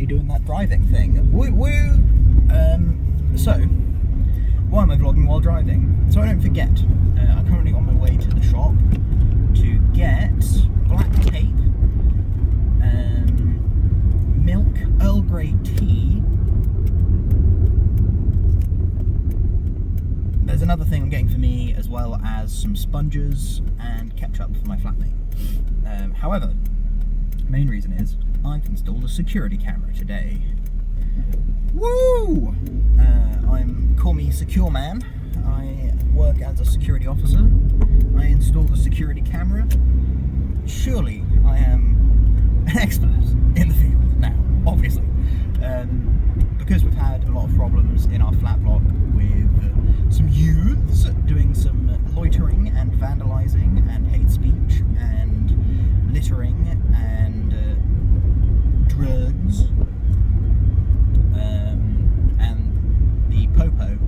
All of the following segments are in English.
doing that driving thing. Woo woo! So, why am I vlogging while driving? So I don't forget, I'm currently on my way to the shop to get black tape, milk, Earl Grey tea. There's another thing I'm getting for me, as well as some sponges and ketchup for my flatmate. However, main reason is I've installed a security camera today. Woo! Call me Secure Man. I work as a security officer. I installed a security camera. Surely I am an expert in the field now, obviously. Because we've had a lot of problems in our flat block with some youths doing some loitering and vandalising and hate speech and littering and drugs. And the popo,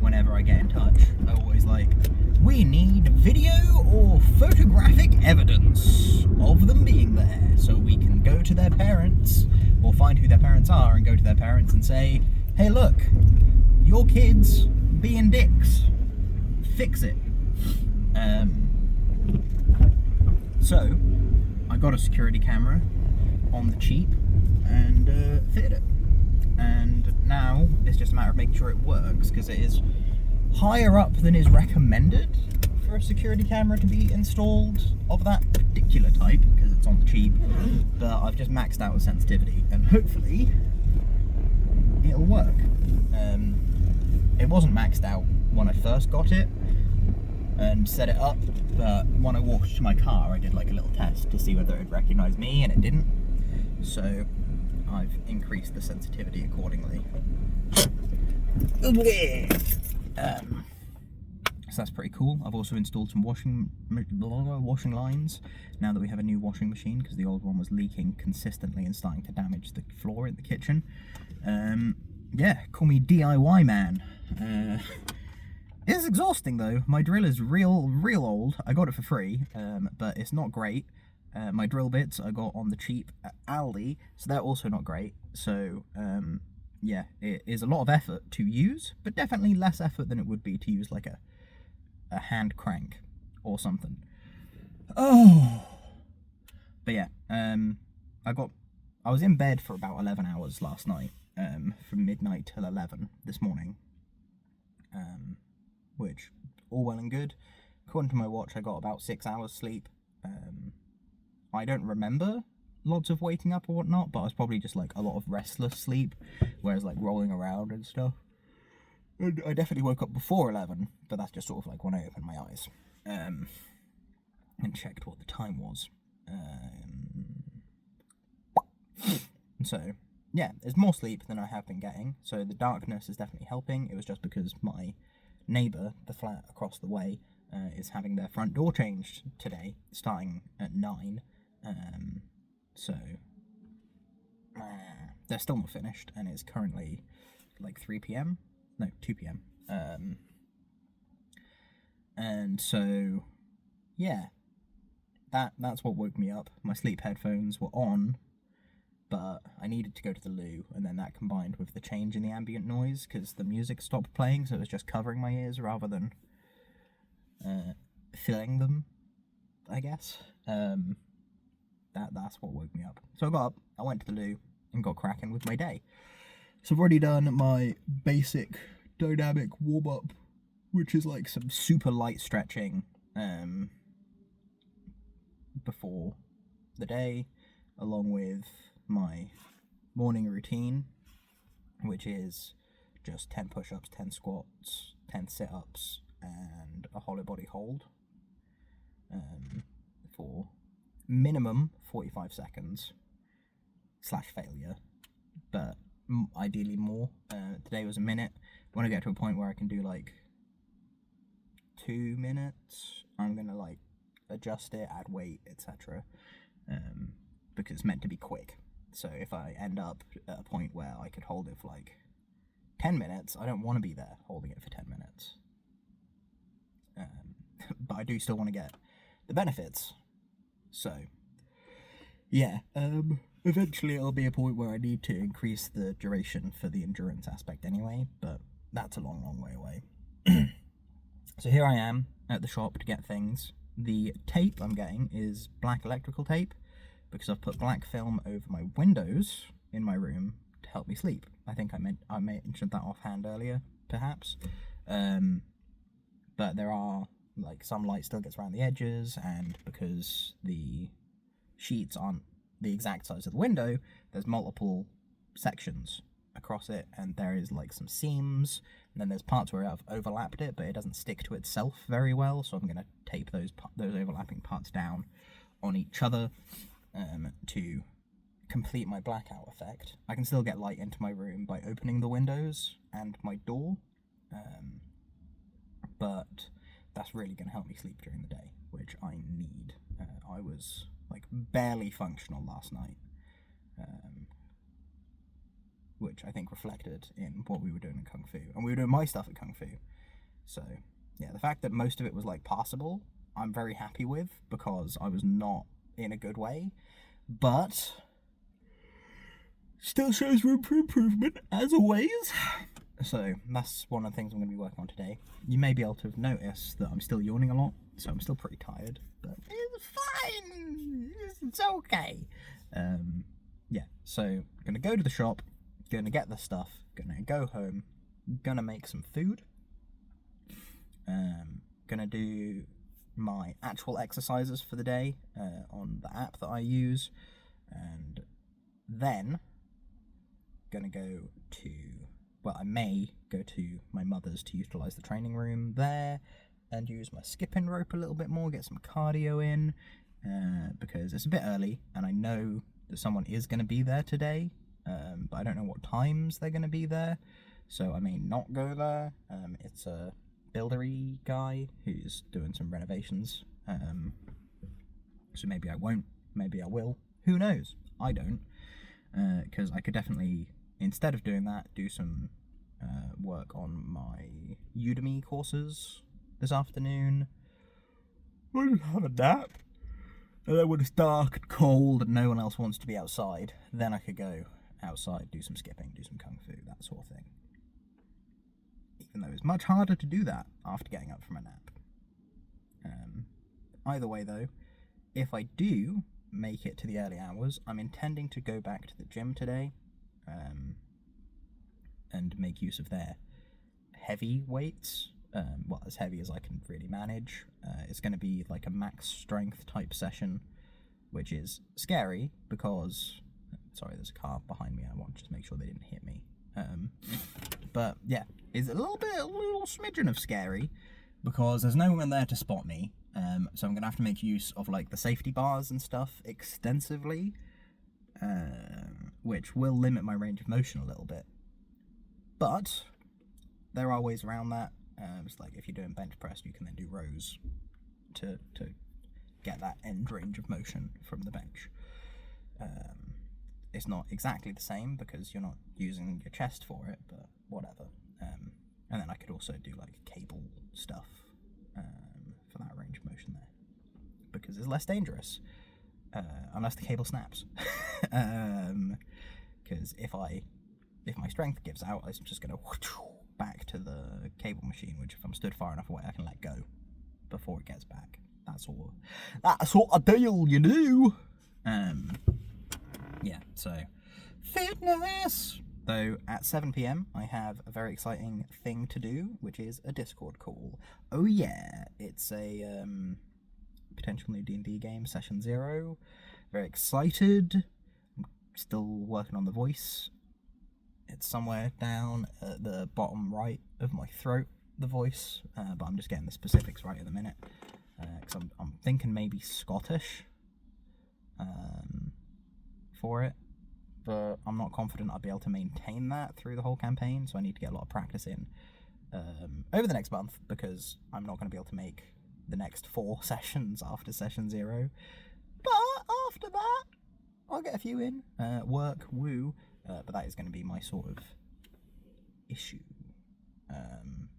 whenever I get in touch, are always like, we need video or photographic evidence of them being there so we can go to their parents or find who their parents are and go to their parents and say, hey look, your kid's being dicks, fix it. So I got a security camera on the cheap and fitted it, and now it's just a matter of making sure it works, because it is higher up than is recommended for a security camera to be installed of that particular type, because it's on the cheap. But I've just maxed out the sensitivity and hopefully it'll work. It wasn't maxed out when I first got it and set it up, but when I walked to my car I did like a little test to see whether it would recognise me, and it didn't. So I've increased the sensitivity accordingly. So that's pretty cool. I've also installed some washing lines now that we have a new washing machine, because the old one was leaking consistently and starting to damage the floor in the kitchen. Yeah, call me DIY man. It's exhausting though. My drill is real old. I got it for free, but it's not great. My drill bits I got on the cheap at Aldi, so they're also not great. So yeah, it is a lot of effort to use, but definitely less effort than it would be to use like a hand crank or something. Oh, but yeah, I was in bed for about 11 hours last night, from midnight till 11 this morning, which all well and good. According to my watch, I got about 6 hours sleep. I don't remember lots of waking up or whatnot, but I was probably just like a lot of restless sleep, whereas like rolling around and stuff. And I definitely woke up before 11, but that's just sort of like when I opened my eyes and checked what the time was. So yeah, there's more sleep than I have been getting, so the darkness is definitely helping. It was just because my neighbour, the flat across the way, is having their front door changed today, starting at 9. So they're still not finished, and it's currently like 3 p.m. No, 2 p.m. And so yeah, that's what woke me up. My sleep headphones were on, but I needed to go to the loo, and then that combined with the change in the ambient noise, because the music stopped playing, so it was just covering my ears rather than filling them, I guess. That's what woke me up. So I got up, I went to the loo, and got cracking with my day. So I've already done my basic dynamic warm-up, which is like some super light stretching before the day, along with my morning routine, which is just 10 push-ups, 10 squats, 10 sit-ups, and a hollow body hold for minimum 45 seconds / failure, but ideally more. Today was a minute. When I get to a point where I can do like 2 minutes, I'm gonna like adjust it, add weight, etc. Because it's meant to be quick. So if I end up at a point where I could hold it for like 10 minutes, I don't want to be there holding it for 10 minutes. But I do still want to get the benefits. So yeah, Eventually it'll be a point where I need to increase the duration for the endurance aspect anyway, but that's a long, long way away. So here I am at the shop to get things. The tape I'm getting is black electrical tape because I've put black film over my windows in my room to help me sleep. I think I mentioned that offhand earlier, perhaps. But there are, like, some light still gets around the edges, and because the sheets aren't the exact size of the window, there's multiple sections across it, and there is like some seams, and then there's parts where I've overlapped it but it doesn't stick to itself very well, so I'm going to tape those overlapping parts down on each other to complete my blackout effect. I can still get light into my room by opening the windows and my door, but that's really going to help me sleep during the day, which I need. I was like barely functional last night, which I think reflected in what we were doing in Kung Fu, and we were doing my stuff at Kung Fu. So yeah, the fact that most of it was like passable, I'm very happy with, because I was not in a good way, but still shows room for improvement as always. So that's one of the things I'm going to be working on today. You may be able to have noticed that I'm still yawning a lot, so I'm still pretty tired, but it's fine, it's okay. Yeah, so I'm going to go to the shop, going to get the stuff, going to go home, going to make some food, going to do my actual exercises for the day on the app that I use, and then going to go to, well, I may go to my mother's to utilise the training room there and use my skipping rope a little bit more, get some cardio in, because it's a bit early and I know that someone is going to be there today, but I don't know what times they're going to be there, so I may not go there. It's a buildery guy who's doing some renovations, so maybe I won't, maybe I will, who knows, I don't, because I could definitely, instead of doing that, do some work on my Udemy courses this afternoon. I'll just have a nap, and then when it's dark and cold and no one else wants to be outside, then I could go outside, do some skipping, do some Kung Fu, that sort of thing. Even though it's much harder to do that after getting up from a nap. Either way though, if I do make it to the early hours, I'm intending to go back to the gym today, and make use of their heavy weights, well, as heavy as I can really manage. It's going to be like a max strength type session, which is scary because, sorry, there's a car behind me, I want to just make sure they didn't hit me. But yeah, it's a little smidgen of scary because there's no one there to spot me, so I'm going to have to make use of like the safety bars and stuff extensively, which will limit my range of motion a little bit. But there are ways around that. It's like if you're doing bench press, you can then do rows to get that end range of motion from the bench. It's not exactly the same because you're not using your chest for it, but whatever. And then I could also do like cable stuff for that range of motion there, because it's less dangerous, unless the cable snaps. Because if my strength gives out, I'm just going to back to the cable machine, which if I'm stood far enough away, I can let go before it gets back. That's what a deal you do. Yeah, so fitness. Though at 7 PM, I have a very exciting thing to do, which is a Discord call. Oh yeah, it's a potential new D&D game, Session 0. Very excited. I'm still working on the voice. It's somewhere down at the bottom right of my throat, the voice, but I'm just getting the specifics right at the minute, because I'm thinking maybe Scottish for it, but I'm not confident I'll be able to maintain that through the whole campaign, so I need to get a lot of practice in over the next month, because I'm not going to be able to make the next 4 sessions after Session 0, but after that, I'll get a few in, work, woo, but that is going to be my sort of issue,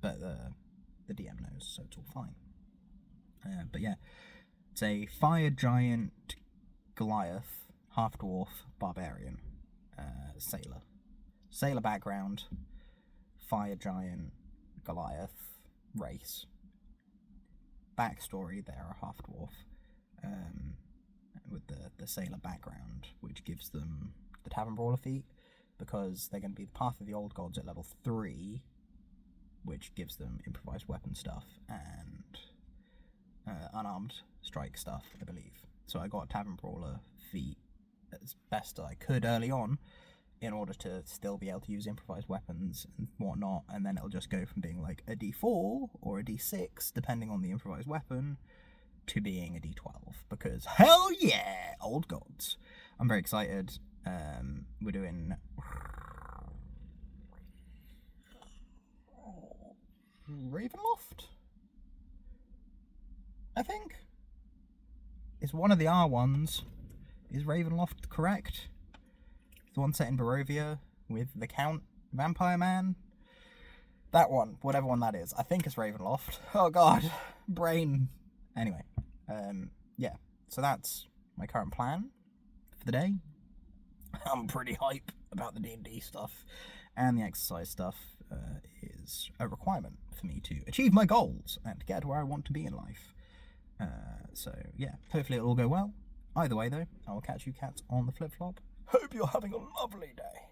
but the DM knows, so it's all fine. But yeah, it's a fire giant Goliath half-dwarf, barbarian, sailor background, fire giant, Goliath race. Backstory, they're a half-dwarf with the sailor background, which gives them the Tavern Brawler feat, because they're going to be the Path of the Old Gods at level 3, which gives them improvised weapon stuff and unarmed strike stuff, I believe. So I got a Tavern Brawler feat as best I could early on in order to still be able to use improvised weapons and whatnot, and then it'll just go from being like a D4 or a D6, depending on the improvised weapon, to being a D12, because hell yeah, Old Gods. I'm very excited. We're doing Ravenloft, I think. It's one of the R ones. Is Ravenloft correct? The one set in Barovia with the Count Vampire Man? That one, whatever one that is. I think it's Ravenloft. Oh god, brain. Anyway, yeah. So that's my current plan for the day. I'm pretty hype about the D&D stuff, and the exercise stuff is a requirement for me to achieve my goals and to get to where I want to be in life. So yeah, hopefully it'll all go well. Either way though, I will catch you cats on the flip-flop. Hope you're having a lovely day.